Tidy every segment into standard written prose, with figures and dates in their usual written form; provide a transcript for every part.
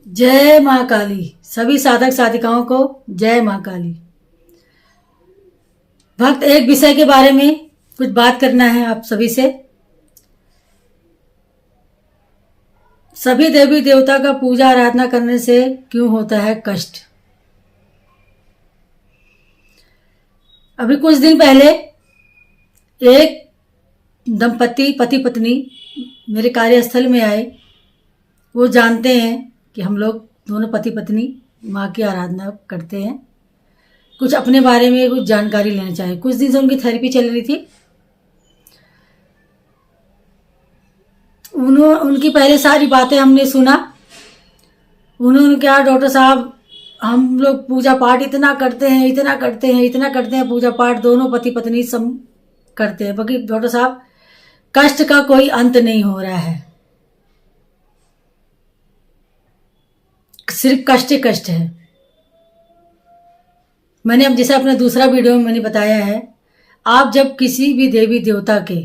जय माँ काली। सभी साधक साधिकाओं को जय माँ काली। भक्त, एक विषय के बारे में कुछ बात करना है आप सभी से। सभी देवी देवता का पूजा आराधना करने से क्यों होता है कष्ट। अभी कुछ दिन पहले एक दंपति पति पत्नी मेरे कार्यस्थल में आए। वो जानते हैं कि हम लोग दोनों पति पत्नी माँ की आराधना करते हैं। कुछ अपने बारे में कुछ जानकारी लेना चाहिए। कुछ दिन से उनकी थेरेपी चल रही थी। उनकी पहले सारी बातें हमने सुना। उन्होंने कहा, डॉक्टर साहब हम लोग पूजा पाठ इतना करते हैं, इतना करते हैं, इतना करते हैं, पूजा पाठ दोनों पति पत्नी सब करते हैं, बाकी डॉक्टर साहब कष्ट का कोई अंत नहीं हो रहा है, सिर्फ कष्ट ही कष्ट है। मैंने अब जैसे अपने दूसरा वीडियो में मैंने बताया है, आप जब किसी भी देवी देवता के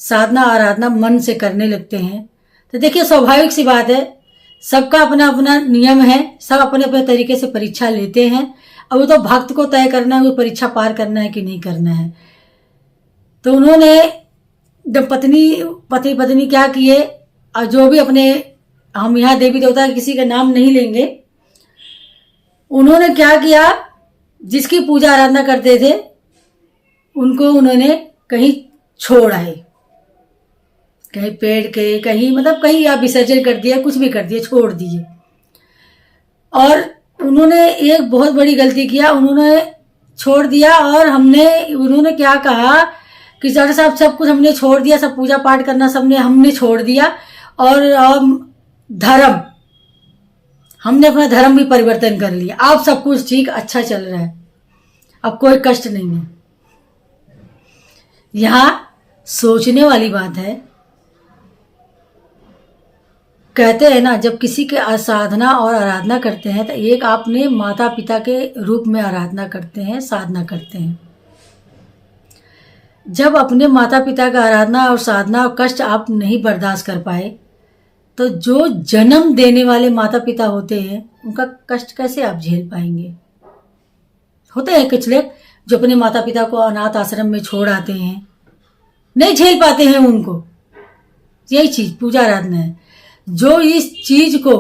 साधना आराधना मन से करने लगते हैं तो देखिए स्वाभाविक सी बात है, सबका अपना अपना नियम है, सब अपने अपने तरीके से परीक्षा लेते हैं। अब वो तो भक्त को तय करना है वो परीक्षा पार करना है कि नहीं करना है। तो उन्होंने जब पति पत्नी क्या किए, जो भी अपने, हम यहाँ देवी देवता किसी का नाम नहीं लेंगे, उन्होंने क्या किया, जिसकी पूजा आराधना करते थे उनको उन्होंने कहीं छोड़ आए, कहीं पेड़ के, कहीं मतलब कहीं आप विसर्जन कर दिया, कुछ भी कर दिया, छोड़ दिए। और उन्होंने एक बहुत बड़ी गलती किया, उन्होंने छोड़ दिया। और उन्होंने क्या कहा कि डॉक्टर साहब सब कुछ हमने छोड़ दिया, सब पूजा पाठ करना हमने छोड़ दिया, और धर्म, हमने अपना धर्म भी परिवर्तन कर लिया, अब सब कुछ ठीक अच्छा चल रहा है, अब कोई कष्ट नहीं है। यहां सोचने वाली बात है। कहते हैं ना, जब किसी के साधना और आराधना करते हैं तो एक आपने माता पिता के रूप में आराधना करते हैं, साधना करते हैं। जब अपने माता पिता का आराधना और साधना और कष्ट आप नहीं बर्दाश्त कर पाए तो जो जन्म देने वाले माता पिता होते हैं उनका कष्ट कैसे आप झेल पाएंगे। होते हैं कुछ लोग जो अपने माता पिता को अनाथ आश्रम में छोड़ आते हैं, नहीं झेल पाते हैं उनको। यही चीज पूजा आराधना है। जो इस चीज को,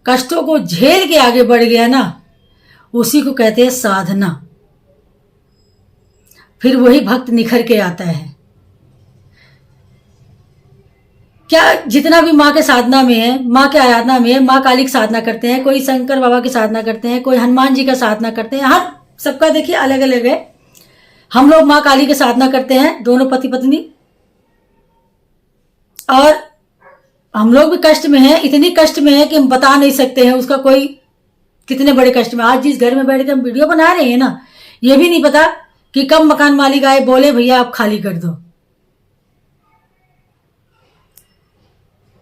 कष्टों को झेल के आगे बढ़ गया ना, उसी को कहते हैं साधना। फिर वही भक्त निखर के आता है। क्या जितना भी माँ के साधना में है, माँ के आराधना में है, माँ काली की साधना करते हैं, कोई शंकर बाबा की साधना करते हैं, कोई हनुमान जी का साधना करते हैं, हर सबका देखिए अलग अलग है। हम लोग माँ काली की साधना करते हैं, दोनों पति पत्नी, और हम लोग भी कष्ट में हैं, इतनी कष्ट में है कि हम बता नहीं सकते हैं उसका कोई कितने बड़े कष्ट में। आज जिस घर में बैठ के हम वीडियो बना रहे हैं ना, ये भी नहीं पता कि कब मकान मालिक आए बोले भैया आप खाली कर दो।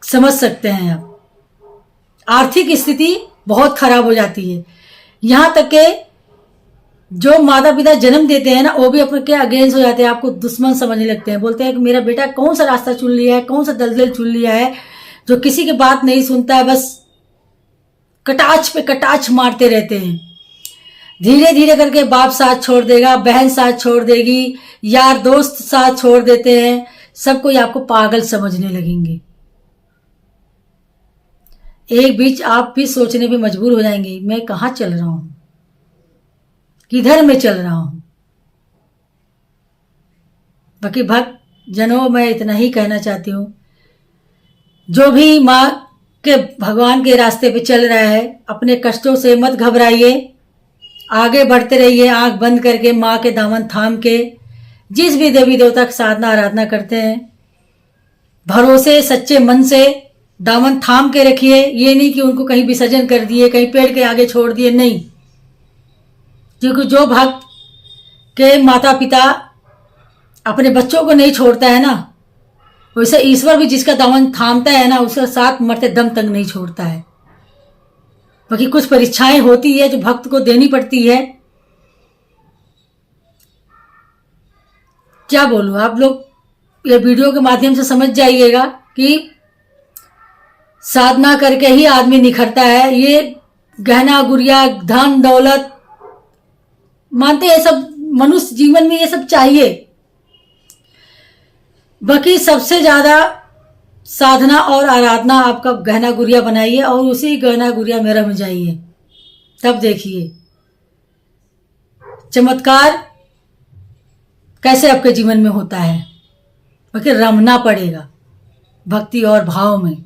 समझ सकते हैं आप, आर्थिक स्थिति बहुत खराब हो जाती है। यहां तक के जो माता पिता जन्म देते हैं ना, वो भी अपने के अगेंस्ट हो जाते हैं, आपको दुश्मन समझने लगते हैं। बोलते हैं कि मेरा बेटा कौन सा रास्ता चुन लिया है, कौन सा दलदल चुन लिया है, जो किसी की बात नहीं सुनता है, बस कटाच पे कटाच मारते रहते हैं। धीरे धीरे करके बाप साथ छोड़ देगा, बहन साथ छोड़ देगी, यार दोस्त साथ छोड़ देते हैं, सब कोई आपको पागल समझने लगेंगे। एक बीच आप भी सोचने पे मजबूर हो जाएंगे, मैं कहाँ चल रहा हूं, किधर मैं चल रहा हूं। बाकी भक्त जनों, मैं इतना ही कहना चाहती हूं, जो भी माँ के भगवान के रास्ते पे चल रहा है, अपने कष्टों से मत घबराइए, आगे बढ़ते रहिए, आंख बंद करके माँ के दामन थाम के। जिस भी देवी देवता की साधना आराधना करते हैं, भरोसे सच्चे मन से दामन थाम के रखिए। ये नहीं कि उनको कहीं विसर्जन कर दिए, कहीं पेड़ के आगे छोड़ दिए, नहीं। क्योंकि जो भक्त के माता पिता अपने बच्चों को नहीं छोड़ता है ना, वैसे ईश्वर भी जिसका दामन थामता है ना, उसका साथ मरते दम तक नहीं छोड़ता है। बाकी कुछ परीक्षाएं होती है जो भक्त को देनी पड़ती है। क्या बोलूं, आप लोग ये वीडियो के माध्यम से समझ जाइएगा कि साधना करके ही आदमी निखरता है। ये गहना गुड़िया धन दौलत मानते हैं सब, मनुष्य जीवन में ये सब चाहिए, बाकी सबसे ज्यादा साधना और आराधना आपका गहना गुड़िया बनाइए और उसी गहना गुड़िया में रम जाइए। तब देखिए चमत्कार कैसे आपके जीवन में होता है। बाकी रमना पड़ेगा भक्ति और भाव में।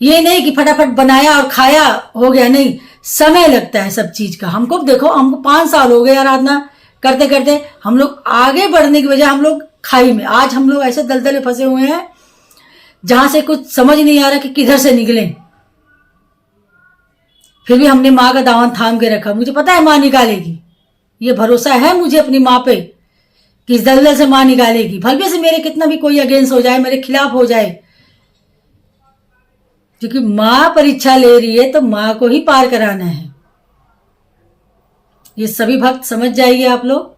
ये नहीं कि फटाफट बनाया और खाया हो गया, नहीं, समय लगता है सब चीज का। हमको देखो, हमको 5 साल हो गए आराधना करते करते। हम लोग आगे बढ़ने की वजह हम लोग खाई में, आज हम लोग ऐसे दलदल में फंसे हुए हैं जहां से कुछ समझ नहीं आ रहा कि किधर से निकले। फिर भी हमने माँ का दामन थाम के रखा। मुझे पता है माँ निकालेगी, ये भरोसा है मुझे अपनी माँ पे कि इस दलदल से माँ निकालेगी। भले से मेरे कितना भी कोई अगेंस्ट हो जाए, मेरे खिलाफ हो जाए, क्योंकि माँ परीक्षा ले रही है तो माँ को ही पार कराना है। ये सभी भक्त समझ जाइए। आप लोग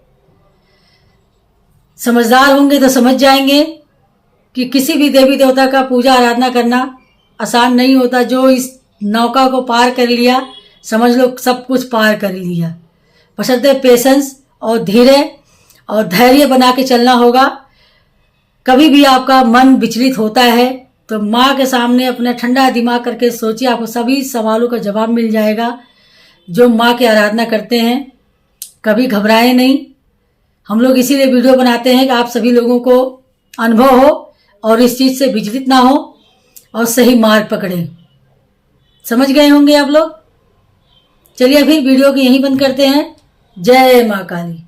समझदार होंगे तो समझ जाएंगे कि किसी भी देवी देवता का पूजा आराधना करना आसान नहीं होता। जो इस नौका को पार कर लिया, समझ लो सब कुछ पार कर लिया। बशर्ते पेशेंस और धीरे और धैर्य बना के चलना होगा। कभी भी आपका मन विचलित होता है तो माँ के सामने अपना ठंडा दिमाग करके सोचिए, आपको सभी सवालों का जवाब मिल जाएगा। जो माँ की आराधना करते हैं कभी घबराए नहीं। हम लोग इसीलिए वीडियो बनाते हैं कि आप सभी लोगों को अनुभव हो और इस चीज़ से विचलित ना हो और सही मार्ग पकड़े। समझ गए होंगे आप लोग। चलिए अभी वीडियो को यहीं बंद करते हैं। जय माँ काली।